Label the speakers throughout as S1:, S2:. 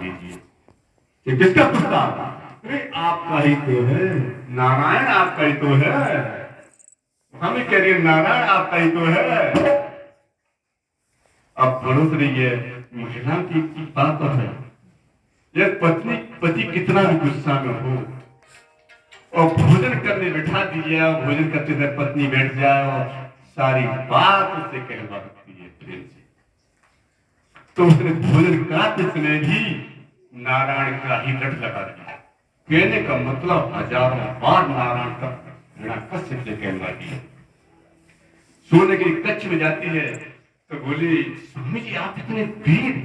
S1: लीजिए कि किसका पुत्र? अरे आपका ही तो है, नारायण आपका ही तो है। हमें कह रही है नारायण आपका ही तो है। अब पड़ोस रही है महिला की बात है, यह पत्नी पति कितना भी गुस्सा में हो और भोजन करने बैठा दीजिए, भोजन करते समय पत्नी बैठ जाए और सारी बात उससे कहवा सकती है प्रेम से, तो उसने भोजन कराते समय भी नारायण का ही रट लगा दिया। कहने का मतलब हजारों बार नारायण का हिरण्यकश्यप से कहवा दिया। सोने के कक्ष में जाती है तो बोली, स्वामी जी आप इतने वीर,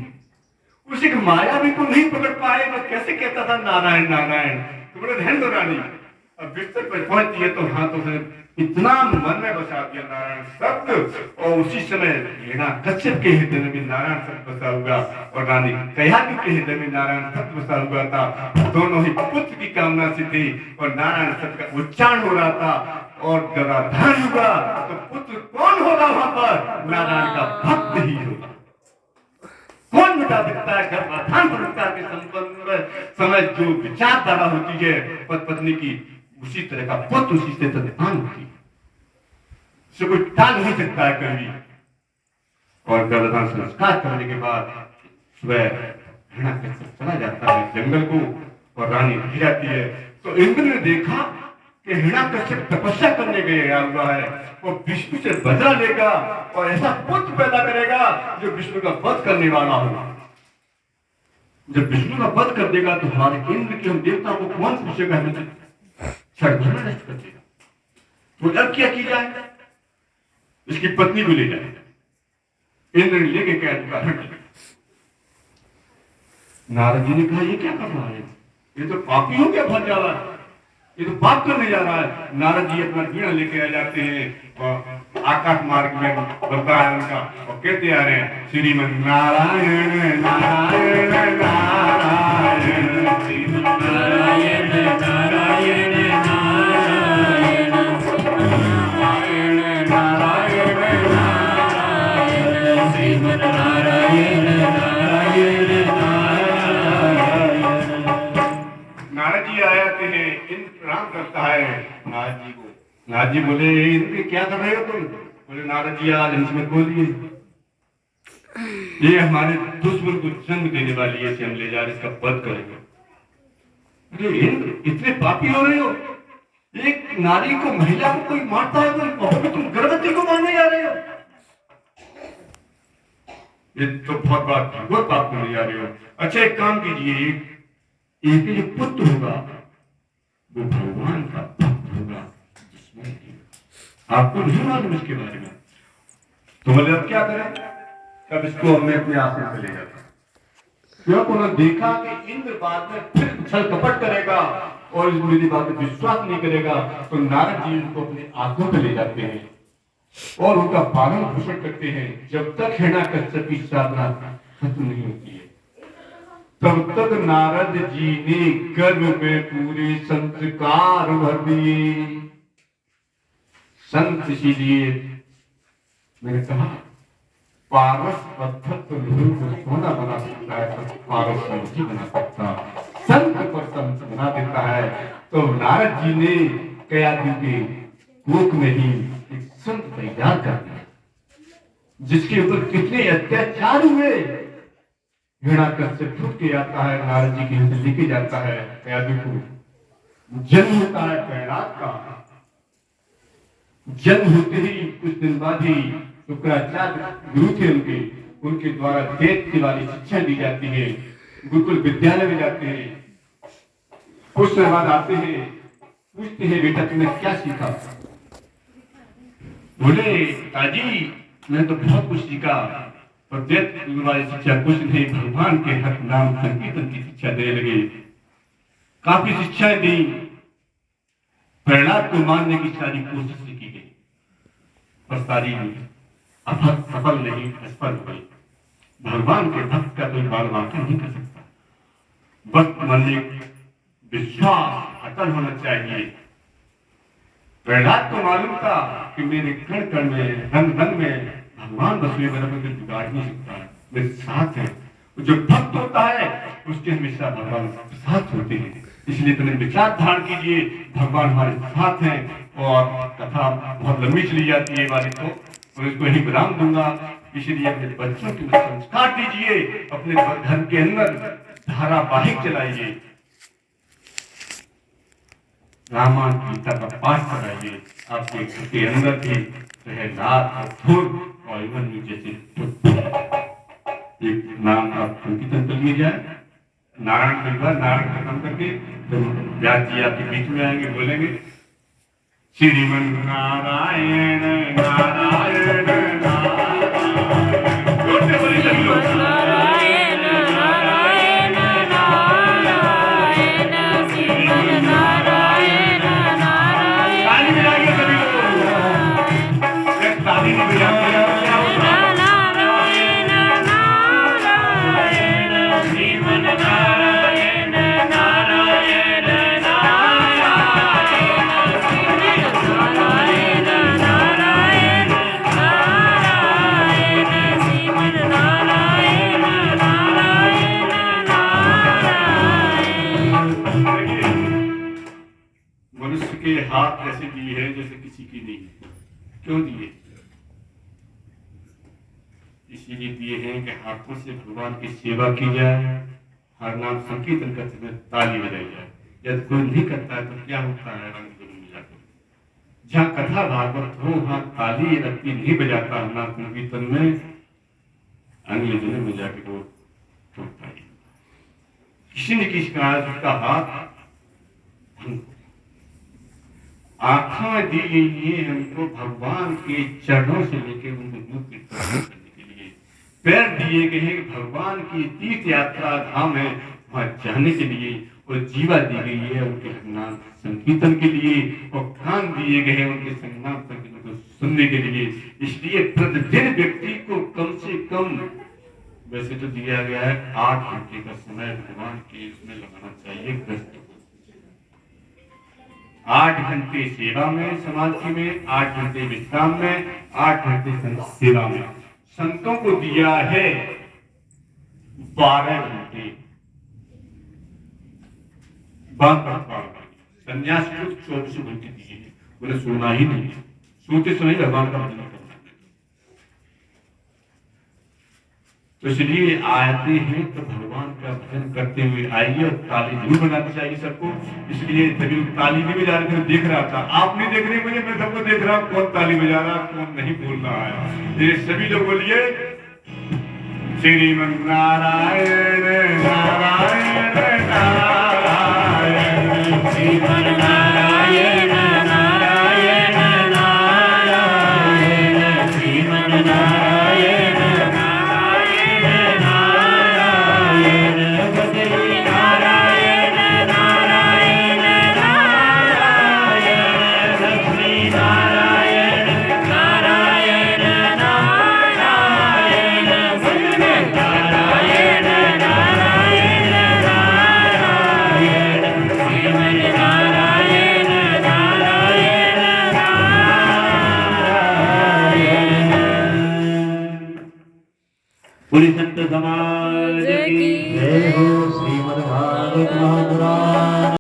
S1: उसी की माया भी को नहीं पकड़ पाए तो कैसे कहता था नारायण नारायण। तो बोले रहने दो रानी। अब बिस्तर पर पहुंचती है तो हाथों से इतना मन में बसा दिया नारायण शब्द, और उसी समय हिरण्यकश्यप के हृदय में भी नारायण शब्द बसा हुआ और रानी कयाधु के हृदय में नारायण शब्द बसा हुआ था। दोनों ही पुत्र की कामना से थी और नारायण शब्द का उच्चारण हो रहा था और गदाधर हुआ तो पुत्र कौन होगा वहां पर? नारायण का भक्त ही होगा। कौन मिटा सकता है गर्भाधान संस्कार के संबंध में समय जो विचारधारा होती है पत्नी की, उसी तरह का पुत्र उसी से तत्काल होती है, उसे कोई टाल नहीं सकता है कभी। और गर्भाधान संस्कार करने के बाद सुबह हिरण्यकश्यप चला जाता है जंगल को और रानी रह जाती है। तो इंद्र ने देखा कि हिरण्यकश्यप तपस्या करने गया हुआ है और विष्णु से बदला लेगा और ऐसा पुत्र पैदा करेगा जो विष्णु का वध करने वाला होगा। जब विष्णु का वध कर देगा तो हमारे इंद्र के हम देवताओं को कौन पूछेगा? हमें क्षणभर में नष्ट कर देगा। तो अब क्या की जाए? इसकी पत्नी को ले जाए। इंद्र ने लेके क्या नारद जी ने कहा ये क्या कर रहा है? ये तो पापी हो क्या भर जा रहा है, ये तो पाप करने जा रहा है। नारद जी अपना वीणा लेके आ जाते हैं और आकाश मार्ग में बनता है उनका और कहते आ रहे हैं श्रीमन नारायण नारायण नारायण श्रीमन नारायण नारायण नारायण नारायण नारायण नारायण श्रीमन नारायण नारायण नारायण। नारद जी आए थे, इंद्र प्रणाम करता है नारद जी को। नारद जी बोले इंद्र क्या कर रहे हो तुम? बोले नारद जी आज हमसे मत बोलिए, ये हमारे दुश्मन को जन्म देने वाली है, इसे हम ले जा रहे इसका वध करेंगे। अरे इंद्र इतने पापी हो रहे हो, एक नारी को महिला को कोई मारता है तो कहोगे तुम गर्भवती को मारने जा रहे हो, ये तो बहुत बहुत पाप करने जा रहे हो। अच्छा एक काम कीजिए, एक जो पुत्र होगा वो भगवान का भक्त होगा, जिसमें आपको नहीं मालूम इसके बारे में, तो बोले अब क्या करें? तब इसको मैं अपने आश्रम से ले जाता। क्योंकि उन्होंने देखा कि इंद्र बाद में फिर छल कपट करेगा और इस मेरी बात में विश्वास नहीं करेगा, तो नारद जी उनको अपने आंखों पे ले जाते हैं और उनका पालन पोषण करते हैं जब तक हिरण्यकश्यप की साधना खत्म नहीं होती है। तब तक नारद जी ने गर्भ में पूरे संस्कार भर दिए। संत इसीलिए मैंने कहा पारस पत्थर तो नहीं को सोना बना सकता है, पर पारस नहीं बना सकता, संत पर संत बना देता है। तो नारद जी ने कयाधु के कोख में ही एक संत तैयार कर दिया, जिसके ऊपर कितने अत्याचार हुए। हिरण्यकश्यप छूट के आता है, नारद जी के से लेके जाता है कयाधु को। जन्म होता है प्रहलाद का। जन्म होते ही कुछ दिन बाद ही शुक्राचार्य गुरु थे उनके द्वारा दैत्य वाली शिक्षा दी जाती है। गुरुकुल विद्यालय में जाते हैं, कुछ समय बाद आते हैं, पूछते हैं बेटा तुमने क्या सीखा? बोले पिताजी मैंने तो बहुत कुछ सीखा, पर दैत्य वाली शिक्षा कुछ नहीं, भगवान के हक नाम संकीर्तन की शिक्षा देने लगे। काफी शिक्षाएं दी, प्रहलाद को मारने की सारी कोशिश की गई, पर सारी सफल नहीं, असफल हो गई। भगवान के भक्त का कोई बाल वाकई नहीं कर सकता, बस मन में विश्वास अटल होना चाहिए। प्रहलाद को मालूम था कि मेरे कण कण में रंग रंग में भगवान बस में मेरा कोई बिगाड़ नहीं सकता है, मेरे साथ है। जो भक्त होता है उसके हमेशा भगवान साथ होते हैं। इसलिए तुम्हें विचार धारण कीजिए, भगवान हमारे साथ हैं। और कथा बहुत लंबी चली जाती है वाली तो इसको ही विराम दूंगा। इसलिए अपने बच्चों को संस्कार दीजिए, अपने घर के अंदर धारावाहिक चलाइए, रामायण गीता का पाठ कराइए। आपके घर के अंदर भी रहे नाथ और धूल और इवन जैसे एक नाम आप संकीर्तन कर लिए जाए, नारायण परिवार नारायण खत्म करके तो व्यास जी आपके बीच में आएंगे, बोलेंगे श्रीमन नारायण नारायण हाथ ऐसे दिए हैं जैसे किसी की नहीं है। क्यों दिए? इसीलिए दिए हैं कि हाथों से भगवान की सेवा की जाए, हर नाम संकीर्तन करते हुए ताली बजाई जाए। यदि कोई नहीं करता है तो क्या होता है? रंग में जाकर जहाँ कथा भागवत हो वहां ताली रत्ती नहीं बजाता हर नाम संकीर्तन में, अगले दिन में जाके वो टूटता है। किसी न किसी का हाथ आँखा दी गई है हमको भगवान के चरणों से लेकर उनके मुख की करने के लिए, पैर दिए गए हैं भगवान की तीर्थ यात्रा धाम है वहां जाने के लिए, और जीवा दी गई है उनके नाम संकीर्तन के लिए, और कान दिए गए हैं उनके संगनाम संकीर्तन को सुनने के लिए। इसलिए प्रतिदिन व्यक्ति को कम से कम, वैसे तो दिया गया है 8 घंटे का समय भगवान के इसमें लगाना चाहिए। ग्रस्त 8 घंटे सेवा में, समाधि में, 8 घंटे विश्राम में, 8 घंटे सेवा में। संतों को दिया है 12 घंटे, संन्यास को 24 घंटे दिए हैं। उन्हें सोना ही नहीं है, सोते समय भगवान का भजन करना। तो इसलिए आते हैं तो भगवान का भजन करते हुए आइए, और ताली जरूर बनानी चाहिए सबको। इसलिए सभी ताली भी बजा रहे थे, देख रहा था, आप नहीं देख रहे मुझे, मैं सबको देख रहा हूँ कौन ताली बजा रहा कौन नहीं बोल रहा है। ये सभी लोग बोलिए श्रीमन नारायण नारायण नारायण श्रीमन नारायण नारायण नारायण श्रीमन नारायण
S2: पूरी संत समाज